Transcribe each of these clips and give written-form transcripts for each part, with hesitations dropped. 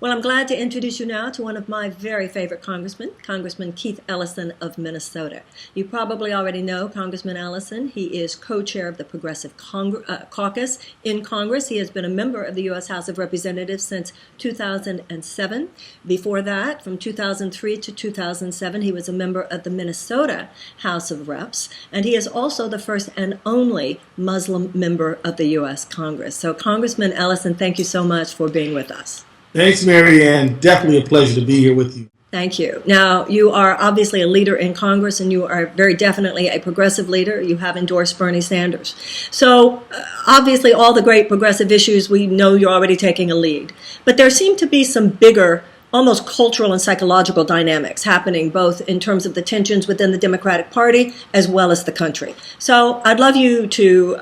Well, I'm glad to introduce you now to one of my very favorite congressmen, Congressman Keith Ellison of Minnesota. You probably already know Congressman Ellison. He is co-chair of the Progressive Caucus in Congress. He has been a member of the U.S. House of Representatives since 2007. Before that, from 2003 to 2007, he was a member of the Minnesota House of Reps, and he is also the first and only Muslim member of the U.S. Congress. So, Congressman Ellison, thank you so much for being with us. Thanks, Marianne. Definitely a pleasure to be here with you. Thank you. Now, you are obviously a leader in Congress, and you are very definitely a progressive leader. You have endorsed Bernie Sanders. So, obviously, all the great progressive issues, we know you're already taking a lead. But there seem to be some bigger, almost cultural and psychological dynamics happening, both in terms of the tensions within the Democratic Party as well as the country. So I'd love you to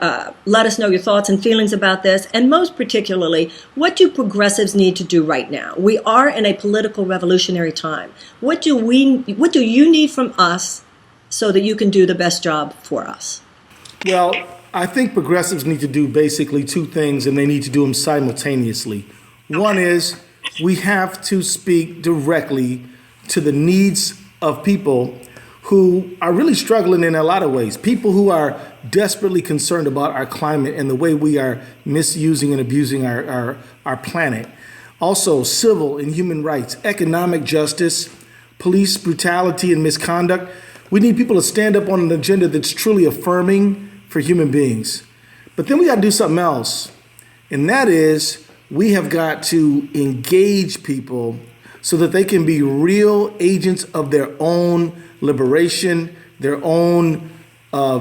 let us know your thoughts and feelings about this, and most particularly, what do progressives need to do right now? We are in a political revolutionary time. What do you need from us so that you can do the best job for us? Well, I think progressives need to do basically two things, and they need to do them simultaneously. One is we have to speak directly to the needs of people who are really struggling in a lot of ways. People who are desperately concerned about our climate and the way we are misusing and abusing our planet. Also, civil and human rights, economic justice, police brutality and misconduct. We need people to stand up on an agenda that's truly affirming for human beings. But then we got to do something else, and that is we have got to engage people so that they can be real agents of their own liberation, their own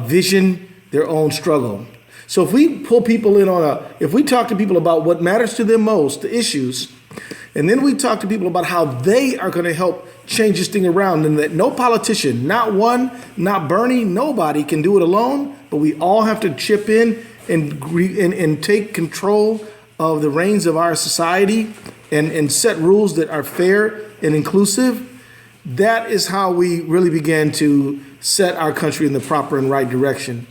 vision, their own struggle. So if we pull people in if we talk to people about what matters to them most, the issues, and then we talk to people about how they are going to help change this thing around, and that no politician, not one, not Bernie, nobody can do it alone, but we all have to chip in and take control of the reins of our society and set rules that are fair and inclusive. That is how we really began to set our country in the proper and right direction.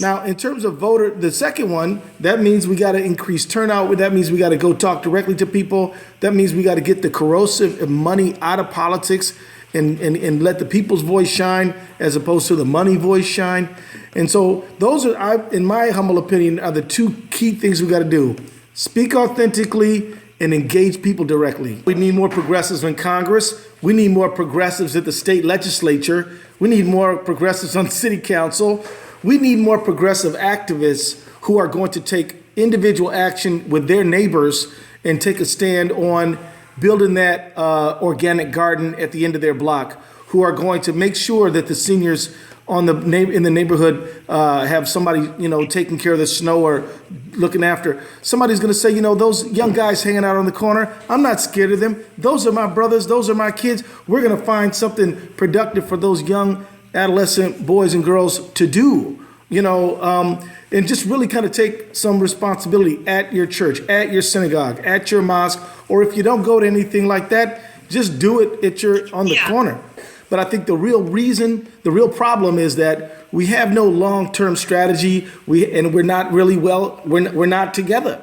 Now, in terms of the second one, that means we got to increase turnout. That means we got to go talk directly to people. That means we got to get the corrosive money out of politics and let the people's voice shine as opposed to the money voice shine. And so those are, in my humble opinion, are the two key things we got to do. Speak authentically and engage people directly. We need more progressives in Congress. We need more progressives at the state legislature. We need more progressives on city council. We need more progressive activists who are going to take individual action with their neighbors and take a stand on building that organic garden at the end of their block, who are going to make sure that the seniors in the neighborhood have somebody, taking care of the snow or looking after. Somebody's going to say, those young guys hanging out on the corner, I'm not scared of them. Those are my brothers. Those are my kids. We're going to find something productive for those young adolescent boys and girls to do, and just really kind of take some responsibility at your church, at your synagogue, at your mosque, or if you don't go to anything like that, just do it on the corner. But I think the real problem is that we have no long-term strategy. We're not really we're not together.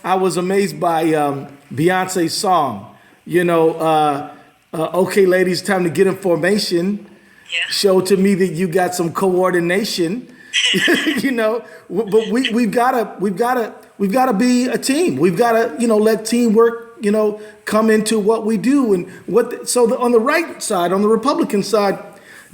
I was amazed by Beyonce's song. Okay, ladies, time to get in formation. Yeah. Show to me that you got some coordination. But we've gotta be a team. We've gotta let teamwork come into what we do. And on the right side, on the Republican side,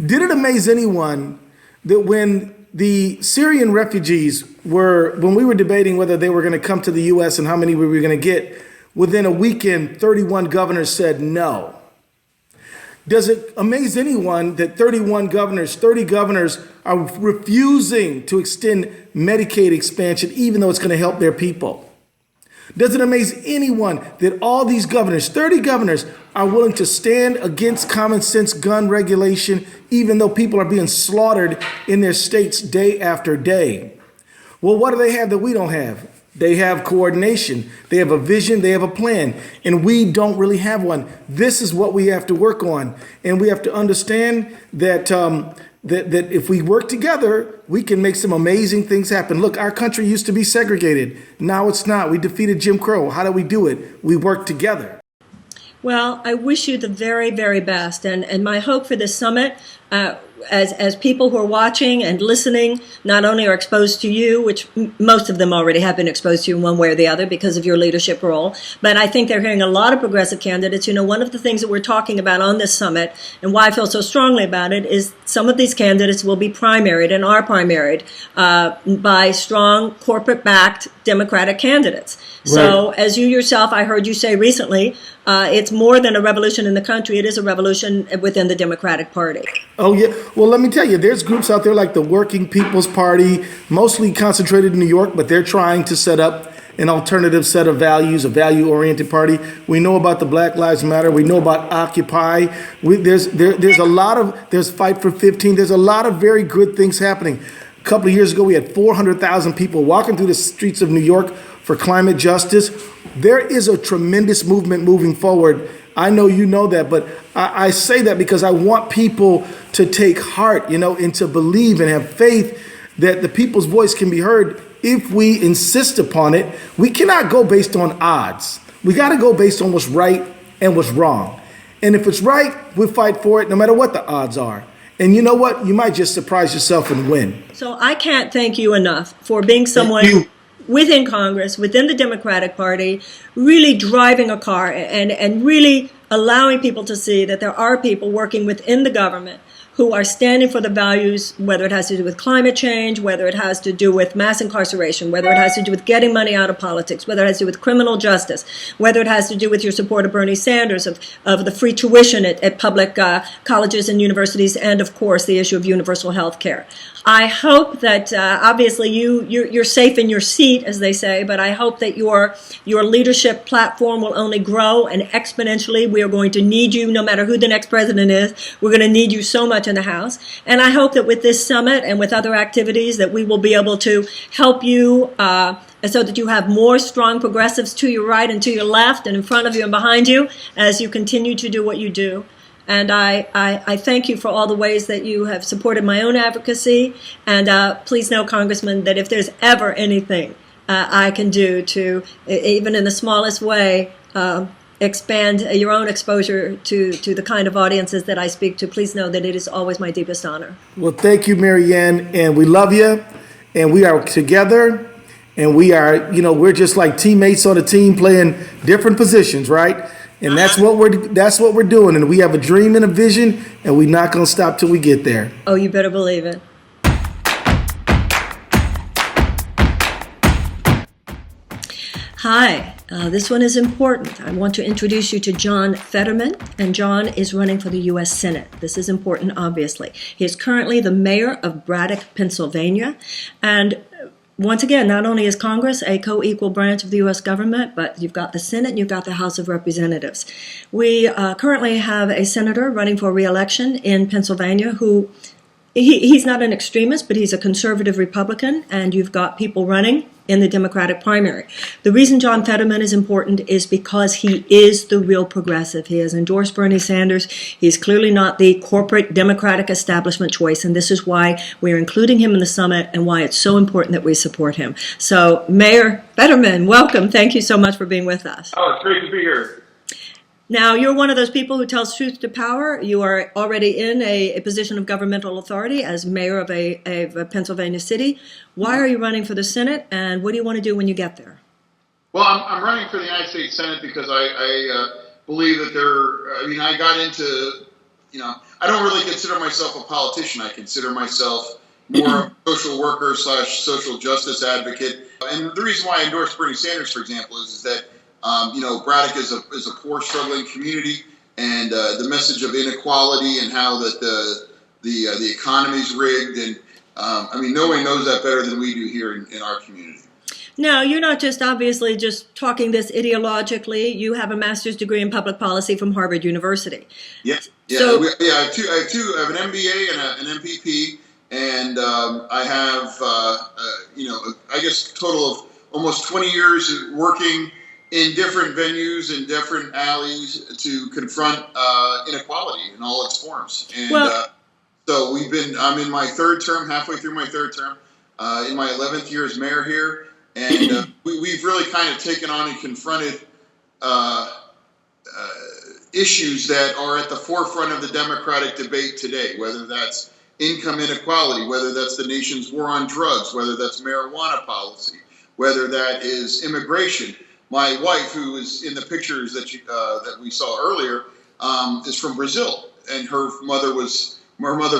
did it amaze anyone that when the Syrian refugees when we were debating whether they were going to come to the U.S. and how many we were going to get, within a weekend, 31 governors said no? Does it amaze anyone that 30 governors are refusing to extend Medicaid expansion, even though it's going to help their people? Does it amaze anyone that all these governors, 30 governors, are willing to stand against common sense gun regulation, even though people are being slaughtered in their states day after day? Well, what do they have that we don't have? They have coordination. They have a vision. They have a plan. And we don't really have one. This is what we have to work on. And we have to understand that that if we work together, we can make some amazing things happen. Look, our country used to be segregated. Now it's not. We defeated Jim Crow. How do we do it? We work together. Well, I wish you the very, very best. And my hope for this summit, as people who are watching and listening, not only are exposed to you, which most of them already have been exposed to you in one way or the other because of your leadership role, but I think they're hearing a lot of progressive candidates. You know, one of the things that we're talking about on this summit and why I feel so strongly about it is some of these candidates will be primaried and are primaried by strong corporate-backed Democratic candidates. Right. So as you yourself, I heard you say recently, it's more than a revolution in the country. It is a revolution within the Democratic Party. Oh, yeah. Well, let me tell you, there's groups out there like the Working People's Party, mostly concentrated in New York, but they're trying to set up an alternative set of values, a value-oriented party. We know about the Black Lives Matter. We know about Occupy. There's Fight for 15. There's a lot of very good things happening. A couple of years ago, we had 400,000 people walking through the streets of New York for climate justice. There is a tremendous movement moving forward. I know you know that, but I say that because I want people to take heart, and to believe and have faith that the people's voice can be heard if we insist upon it. We cannot go based on odds. We got to go based on what's right and what's wrong. And if it's right, we'll fight for it no matter what the odds are. And you know what? You might just surprise yourself and win. So I can't thank you enough for being someone within Congress, within the Democratic Party, really driving a car and really allowing people to see that there are people working within the government who are standing for the values, whether it has to do with climate change, whether it has to do with mass incarceration, whether it has to do with getting money out of politics, whether it has to do with criminal justice, whether it has to do with your support of Bernie Sanders, of the free tuition at public colleges and universities, and of course the issue of universal health care. I hope that obviously you're safe in your seat, as they say, but I hope that your leadership platform will only grow and exponentially. We are going to need you no matter who the next president is. We're going to need you so much in the House. And I hope that with this summit and with other activities that we will be able to help you so that you have more strong progressives to your right and to your left and in front of you and behind you as you continue to do what you do. And I thank you for all the ways that you have supported my own advocacy. And please know, Congressman, that if there's ever anything I can do to, even in the smallest way, expand your own exposure to the kind of audiences that I speak to, please know that it is always my deepest honor. Well, thank you, Marianne. And we love you. And we are together. And we are, we're just like teammates on a team playing different positions, right? And that's what we're doing. And we have a dream and a vision, and we're not going to stop till we get there. Oh, you better believe it. Hi, this one is important. I want to introduce you to John Fetterman, and John is running for the U.S. Senate. This is important, obviously. He is currently the mayor of Braddock, Pennsylvania, and once again, not only is Congress a co-equal branch of the U.S. government, but you've got the Senate and you've got the House of Representatives. We currently have a senator running for re-election in Pennsylvania who, he's not an extremist, but he's a conservative Republican, and you've got people running in the Democratic primary. The reason John Fetterman is important is because he is the real progressive. He has endorsed Bernie Sanders. He's clearly not the corporate Democratic establishment choice, and this is why we're including him in the summit and why it's so important that we support him. So, Mayor Fetterman, welcome. Thank you so much for being with us. Oh, it's great to be here. Now, you're one of those people who tells truth to power. You are already in a position of governmental authority as mayor of a Pennsylvania city. Why are you running for the Senate, and what do you want to do when you get there? Well, I'm running for the United States Senate because I believe that I got into, I don't really consider myself a politician. I consider myself more a social worker / social justice advocate. And the reason why I endorse Bernie Sanders, for example, is that Braddock is a poor, struggling community, and the message of inequality and how that the economy's rigged, and no one knows that better than we do here in our community. Now, you're not just obviously just talking this ideologically. You have a master's degree in public policy from Harvard University. Yeah. So, I have an MBA and an MPP, and I have I guess total of almost 20 years working in different venues and different alleys to confront inequality in all its forms. And So I'm in my third term, halfway through my third term, in my 11th year as mayor here. And we've really kind of taken on and confronted issues that are at the forefront of the Democratic debate today, whether that's income inequality, whether that's the nation's war on drugs, whether that's marijuana policy, whether that is immigration. My wife, who is in the pictures that we saw earlier, is from Brazil, and her mother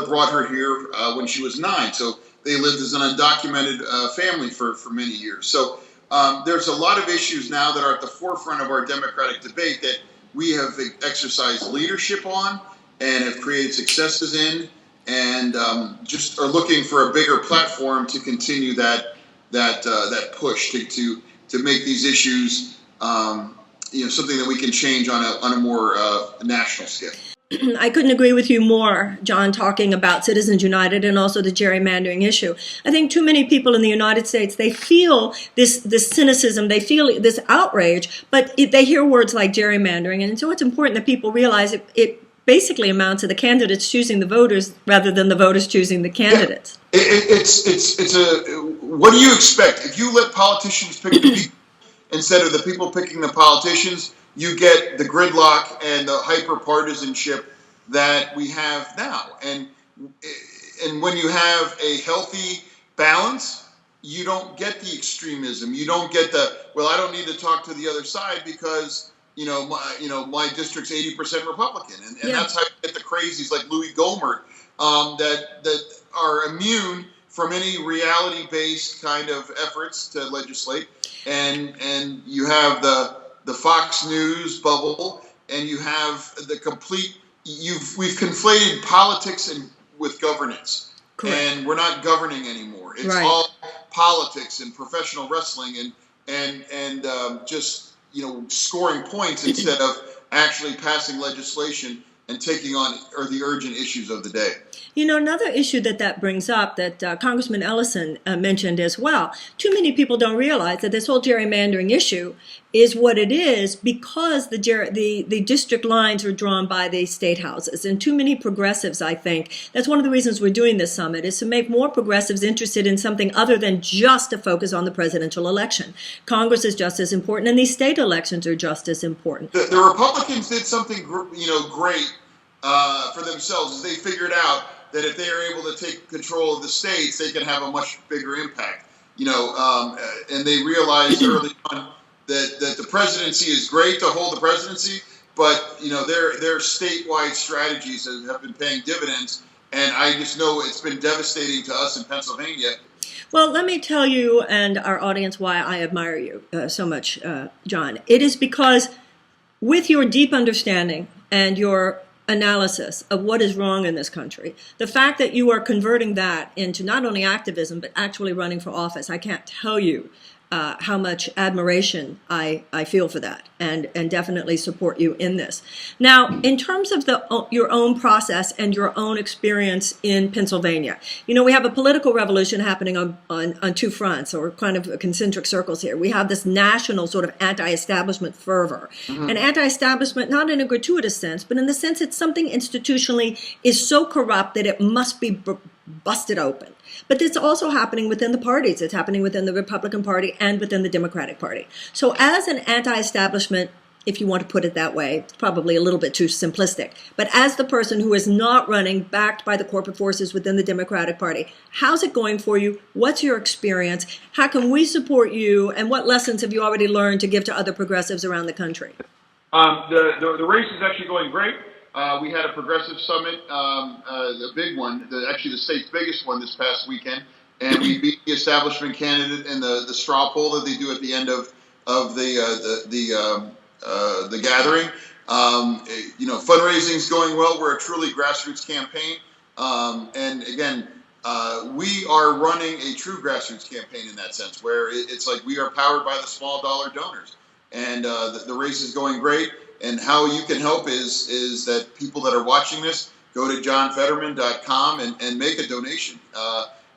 brought her here when she was 9. So they lived as an undocumented family for many years. So there's a lot of issues now that are at the forefront of our Democratic debate that we have exercised leadership on and have created successes in, and just are looking for a bigger platform to continue that push to make these issues something that we can change on a more national scale. I couldn't agree with you more, John, talking about Citizens United and also the gerrymandering issue. I think too many people in the United States, they feel this cynicism, they feel this outrage, but they hear words like gerrymandering. And so it's important that people realize it basically amounts to the candidates choosing the voters rather than the voters choosing the candidates. Yeah. What do you expect? If you let politicians pick the people instead of the people picking the politicians, you get the gridlock and the hyper-partisanship that we have now. And when you have a healthy balance, you don't get the extremism. You don't get I don't need to talk to the other side because my district's 80% Republican, and that's how you get the crazies like Louis Gohmert that are immune from any reality-based kind of efforts to legislate. And you have the Fox News bubble, and you have the complete. We've conflated politics with governance. Correct. And we're not governing anymore. It's all politics and professional wrestling and just scoring points instead of actually passing legislation and taking on the urgent issues of the day. Another issue that brings up that Congressman Ellison mentioned as well, too many people don't realize that this whole gerrymandering issue is what it is because the district lines are drawn by the state houses. And too many progressives, I think, that's one of the reasons we're doing this summit, is to make more progressives interested in something other than just to focus on the presidential election. Congress is just as important, and these state elections are just as important. The Republicans did something great for themselves, is they figured out that if they are able to take control of the states, they can have a much bigger impact. And they realized early on that the presidency is great to hold the presidency, but their statewide strategies have been paying dividends, and I just know it's been devastating to us in Pennsylvania. Well, let me tell you and our audience why I admire you so much, John. It is because with your deep understanding and your analysis of what is wrong in this country, the fact that you are converting that into not only activism but actually running for office, I can't tell you how much admiration I feel for that, and definitely support you in this. Now, in terms of your own process and your own experience in Pennsylvania, we have a political revolution happening on two fronts, or kind of concentric circles here. We have this national sort of anti-establishment fervor, and anti-establishment not in a gratuitous sense, but in the sense that something institutionally is so corrupt that it must be busted open. But it's also happening within the parties. It's happening within the Republican Party and within the Democratic Party. So as an anti-establishment, if you want to put it that way, it's probably a little bit too simplistic, but as the person who is not running backed by the corporate forces within the Democratic Party, how's it going for you? What's your experience? How can we support you? And what lessons have you already learned to give to other progressives around the country? The race is actually going great. We had a progressive summit, the big one, actually the state's biggest one this past weekend, and we beat the establishment candidate in the straw poll that they do at the end of the gathering. Fundraising's going well. We're a truly grassroots campaign, and again, we are running a true grassroots campaign in that sense, where it's like we are powered by the small dollar donors, and the race is going great. And how you can help is that people that are watching this, go to johnfetterman.com and make a donation.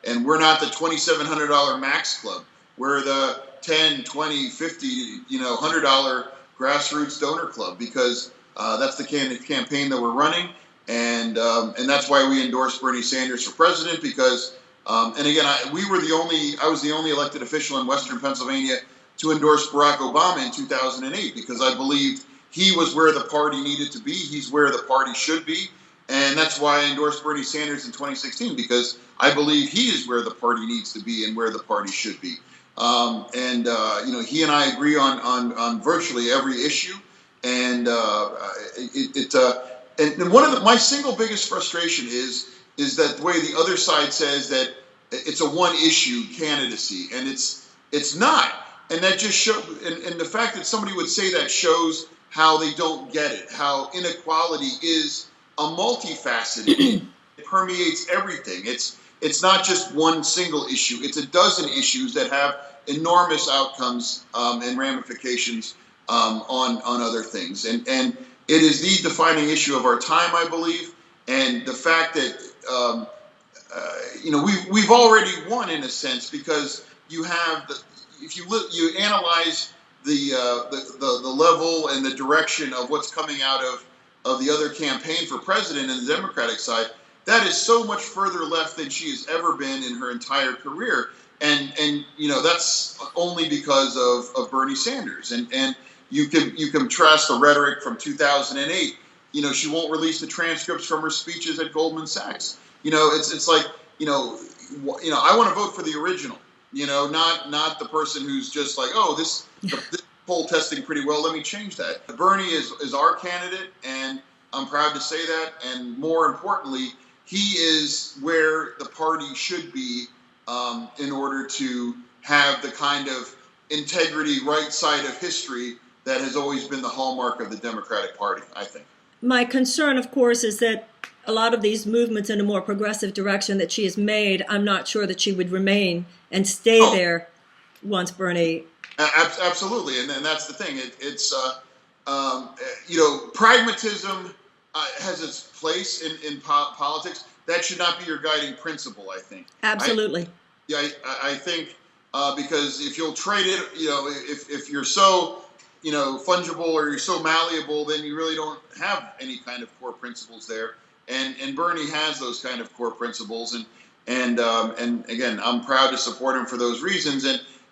And we're not the $2,700 max club. We're the $10, $20, $50, $100 grassroots donor club, because that's the campaign that we're running. And that's why we endorsed Bernie Sanders for president, because and again, I was the only elected official in Western Pennsylvania to endorse Barack Obama in 2008, because I believed he was where the party needed to be. He's where the party should be. And that's why I endorsed Bernie Sanders in 2016, because I believe he is where the party needs to be and where the party should be. He and I agree on virtually every issue. And and one of my single biggest frustration is that the way the other side says that it's a one-issue candidacy, and it's not. And that just shows, and the fact that somebody would say that shows how they don't get it, how inequality is a multifaceted. It permeates everything. It's not just one single issue. It's a dozen issues that have enormous outcomes and ramifications on other things. And it is the defining issue of our time, I believe. And the fact that we've already won in a sense, because you have if you analyze the level and the direction of what's coming out of the other campaign for president in the Democratic side, that is so much further left than she has ever been in her entire career. And that's only because of Bernie Sanders. And you contrast the rhetoric from 2008. She won't release the transcripts from her speeches at Goldman Sachs. It's like, I want to vote for the original, not the person who's just like, oh, this poll testing pretty well, let me change that. Bernie is our candidate, and I'm proud to say that. And more importantly, he is where the party should be in order to have the kind of integrity, right side of history that has always been the hallmark of the Democratic Party, I think. My concern, of course, is that a lot of these movements in a more progressive direction that she has made, I'm not sure that she would remain and stay there once Bernie. Absolutely, and that's the thing. Pragmatism has its place in politics. That should not be your guiding principle, I think. Absolutely. I think because if you'll trade it, if you're so fungible or you're so malleable, then you really don't have any kind of core principles there. And Bernie has those kind of core principles, and again, I'm proud to support him for those reasons.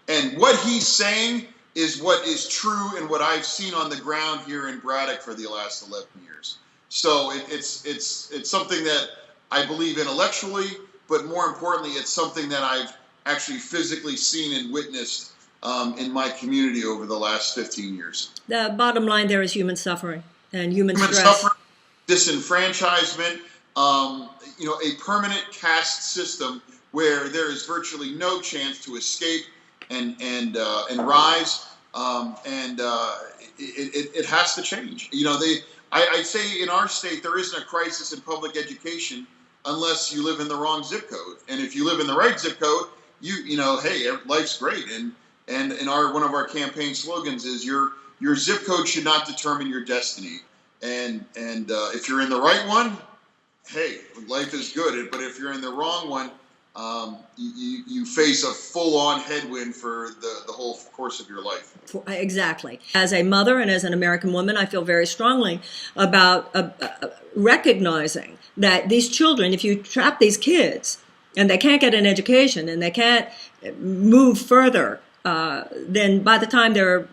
And what he's saying is what is true and what I've seen on the ground here in Braddock for the last 11 years. So it's something that I believe intellectually, but more importantly, it's something that I've actually physically seen and witnessed in my community over the last 15 years. The bottom line there is human suffering and human stress. Suffering, disenfranchisement, a permanent caste system where there is virtually no chance to escape and rise, it has to change. I say in our state there isn't a crisis in public education unless you live in the wrong zip code, and if you live in the right zip code, hey, life's great. And one of our campaign slogans is your zip code should not determine your destiny. And if you're in the right one, hey, life is good. But if you're in the wrong one, you face a full-on headwind for the whole course of your life. Exactly. As a mother and as an American woman, I feel very strongly about recognizing that these children, if you trap these kids and they can't get an education and they can't move further, then by the time they're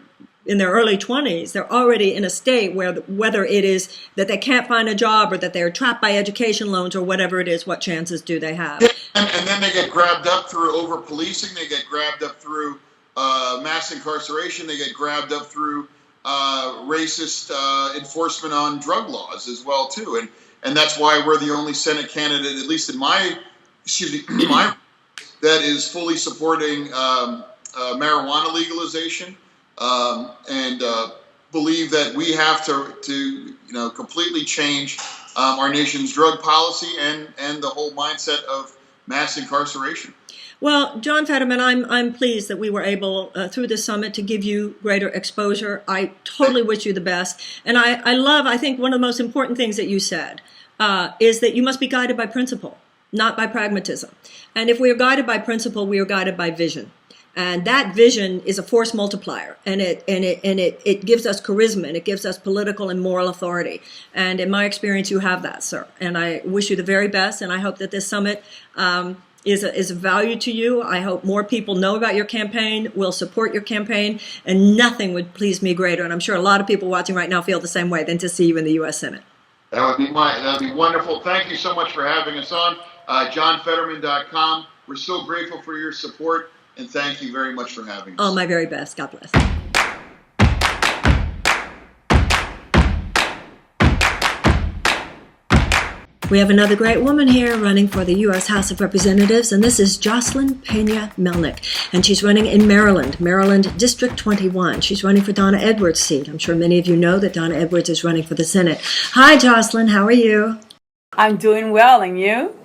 in their early 20s, they're already in a state where whether it is that they can't find a job or that they're trapped by education loans or whatever it is, what chances do they have? And then they get grabbed up through over-policing. They get grabbed up through mass incarceration. They get grabbed up through racist enforcement on drug laws as well, too. And that's why we're the only Senate candidate, at least in my that is fully supporting marijuana legalization. And believe that we have to completely change our nation's drug policy and the whole mindset of mass incarceration. Well, John Fetterman, I'm pleased that we were able through this summit to give you greater exposure. I totally wish you the best, and I think one of the most important things that you said is that you must be guided by principle, not by pragmatism. And if we are guided by principle, we are guided by vision. And that vision is a force multiplier, and it gives us charisma, and it gives us political and moral authority. And in my experience, you have that, sir. And I wish you the very best, and I hope that this summit is a value to you. I hope more people know about your campaign, will support your campaign, and nothing would please me greater, and I'm sure a lot of people watching right now feel the same way, than to see you in the U.S. Senate. That would be wonderful. Thank you so much for having us on. JohnFetterman.com. We're so grateful for your support, and thank you very much for having us. All my very best. God bless. We have another great woman here running for the U.S. House of Representatives, and this is Jocelyn Pena-Melnick, and she's running in Maryland District 21. She's running for Donna Edwards' seat. I'm sure many of you know that Donna Edwards is running for the Senate. Hi, Jocelyn. How are you? I'm doing well, and you?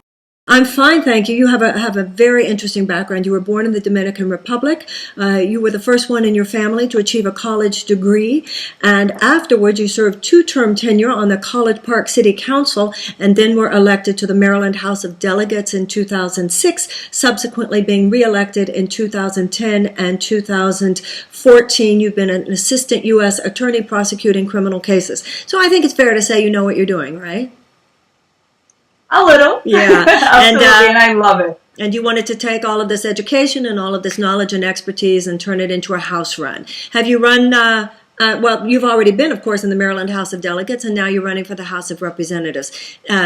I'm fine, thank you. You have a very interesting background. You were born in the Dominican Republic. You were the first one in your family to achieve a college degree. And afterwards, you served 2-term tenure on the College Park City Council and then were elected to the Maryland House of Delegates in 2006, subsequently being reelected in 2010 and 2014. You've been an assistant U.S. attorney prosecuting criminal cases. So I think it's fair to say you know what you're doing, right? A little. Yeah. Absolutely, and I love it. And you wanted to take all of this education and all of this knowledge and expertise and turn it into a House run. Have you run, well, you've already been, of course, in the Maryland House of Delegates, and now you're running for the House of Representatives.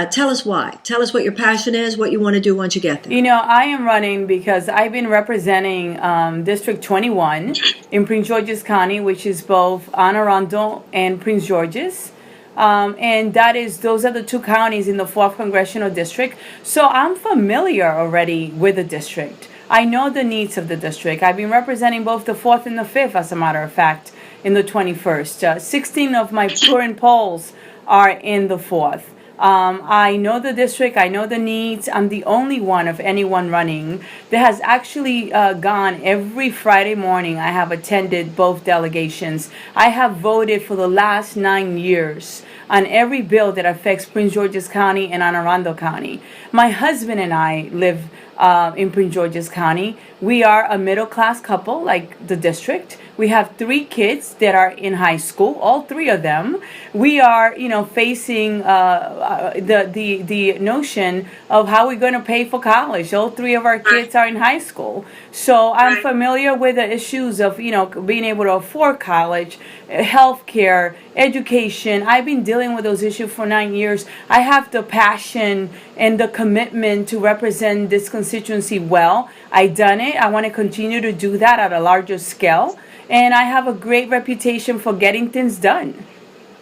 Tell us why. Tell us what your passion is, what you want to do once you get there. You know, I am running because I've been representing District 21 in Prince George's County, which is both Anne Arundel and Prince George's. And those are the 2 counties in the 4th Congressional District. So I'm familiar already with the district. I know the needs of the district. I've been representing both the 4th and the 5th, as a matter of fact, in the 21st. 16 of my current polls are in the 4th. I know the district. I know the needs. I'm the only one of anyone running that has actually gone every Friday morning. I have attended both delegations. I have voted for the last 9 years on every bill that affects Prince George's County and Anne Arundel County. My husband and I live in Prince George's County. We are a middle-class couple, like the district. We have 3 kids that are in high school, all 3 of them. We are, facing the notion of how we're going to pay for college. All 3 of our kids are in high school. So I'm familiar with the issues of, being able to afford college, health care, education. I've been dealing with those issues for 9 years. I have the passion and the commitment to represent this constituency well. I've done it. I want to continue to do that at a larger scale. And I have a great reputation for getting things done.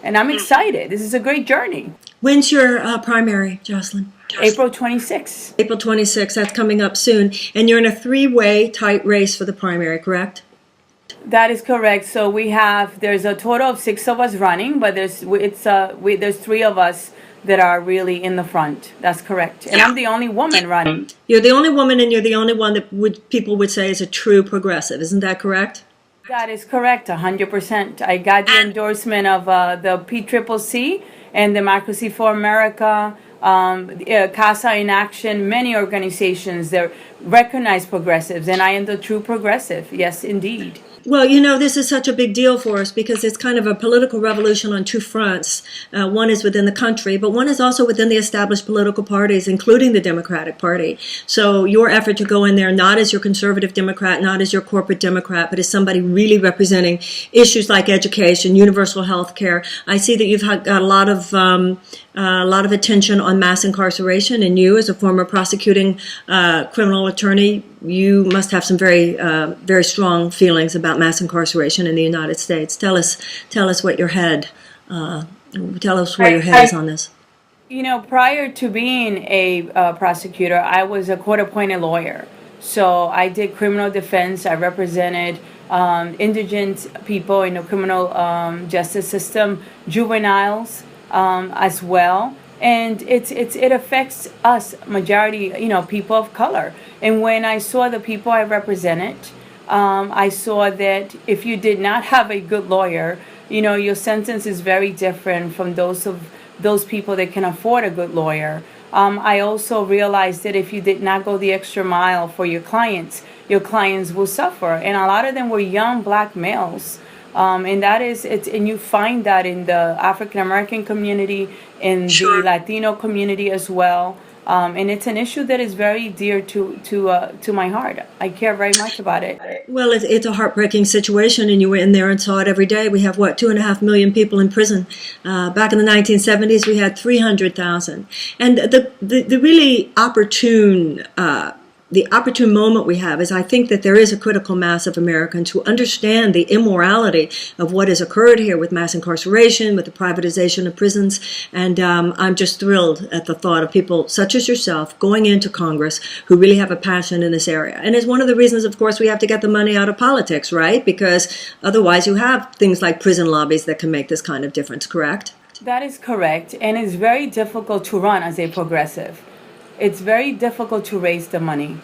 And I'm excited. This is a great journey. When's your primary, Jocelyn? April 26th. April 26th. That's coming up soon. And you're in a 3-way tight race for the primary, correct? That is correct. So there's a total of 6 of us running, but there's 3 of us that are really in the front. That's correct. And I'm the only woman running. You're the only woman, and you're the only one that people would say is a true progressive. Isn't that correct? That is correct, 100%. I got the endorsement of the PCCC and Democracy for America, CASA in Action, many organizations that recognize progressives, and I am the true progressive. Yes, indeed. Well, this is such a big deal for us because it's kind of a political revolution on 2 fronts. One is within the country, but one is also within the established political parties, including the Democratic Party. So your effort to go in there not as your conservative Democrat, not as your corporate Democrat, but as somebody really representing issues like education, universal health care. I see that you've got a lot of attention on mass incarceration, and you, as a former prosecuting criminal attorney, you must have some very, very strong feelings about mass incarceration in the United States. Tell us what your head, tell us where your head is on this. Prior to being a prosecutor, I was a court-appointed lawyer. So I did criminal defense. I represented indigent people in the criminal justice system, juveniles as well. And it affects us, majority, people of color. And when I saw the people I represented, I saw that if you did not have a good lawyer, your sentence is very different from those people that can afford a good lawyer. I also realized that if you did not go the extra mile for your clients will suffer. And a lot of them were young black males. And and you find that in the African American community, in the Latino community as well. And it's an issue that is very dear to my heart. I care very much about it. Well, it's a heartbreaking situation, and you were in there and saw it every day. We have, 2.5 million people in prison. Back in the 1970s, we had 300,000. And the really the opportune moment we have is, I think, that there is a critical mass of Americans who understand the immorality of what has occurred here with mass incarceration, with the privatization of prisons. And I'm just thrilled at the thought of people such as yourself going into Congress who really have a passion in this area. And it's one of the reasons, of course, we have to get the money out of politics, right? Because otherwise you have things like prison lobbies that can make this kind of difference, correct? That is correct. And it's very difficult to run as a progressive. It's very difficult to raise the money.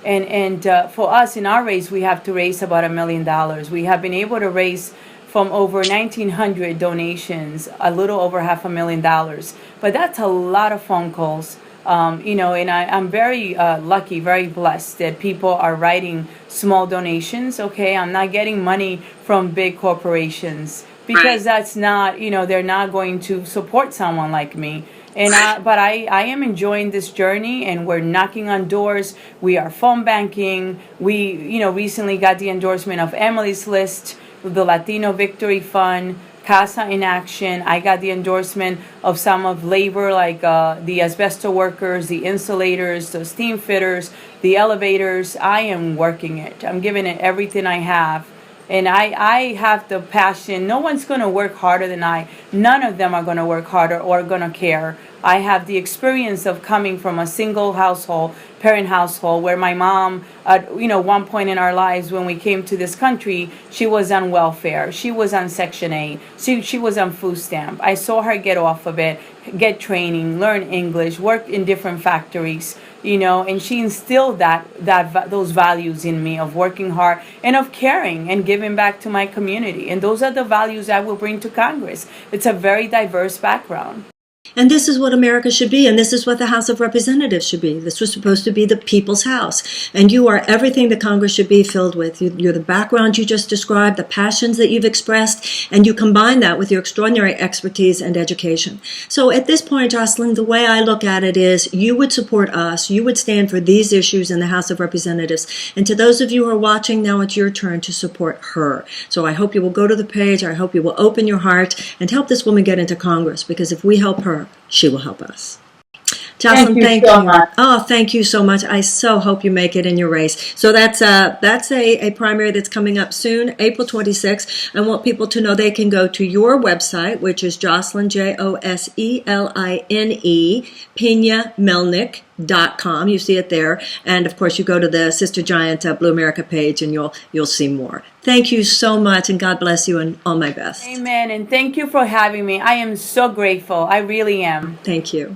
And for us in our race, we have to raise about $1 million. We have been able to raise from over 1,900 donations, a little over $500,000. But that's a lot of phone calls. And I'm very lucky, very blessed that people are writing small donations. Okay, I'm not getting money from big corporations because that's not, they're not going to support someone like me. But I am enjoying this journey, and we're knocking on doors. We are phone banking. We, recently got the endorsement of Emily's List, the Latino Victory Fund, Casa in Action. I got the endorsement of some of labor, like the asbestos workers, the insulators, the steam fitters, the elevators. I am working it. I'm giving it everything I have. And I have the passion. No one's going to work harder than I. None of them are going to work harder or going to care. I have the experience of coming from a single parent household, where my mom, at one point in our lives when we came to this country, she was on welfare. She was on Section 8. She was on food stamp. I saw her get off of it, get training, learn English, work in different factories. And she instilled those values in me of working hard and of caring and giving back to my community. And those are the values I will bring to Congress. It's a very diverse background. And this is what America should be, and this is what the House of Representatives should be. This was supposed to be the people's house, and you are everything that Congress should be filled with. You're the background you just described, the passions that you've expressed, and you combine that with your extraordinary expertise and education. So at this point, Jocelyn, the way I look at it is you would support us, you would stand for these issues in the House of Representatives, and to those of you who are watching, now it's your turn to support her. So I hope you will go to the page, I hope you will open your heart and help this woman get into Congress, because if we help her, she will help us. Jocelyn, thank you so much. Oh, thank you so much. I so hope you make it in your race. So that's a primary that's coming up soon, April 26th. I want people to know they can go to your website, which is Jocelyn, Joseline, PenaMelnick.com. You see it there. And of course, you go to the Sister Giant Blue America page and you'll see more. Thank you so much, and God bless you, and all my best. Amen. And thank you for having me. I am so grateful. I really am. Thank you.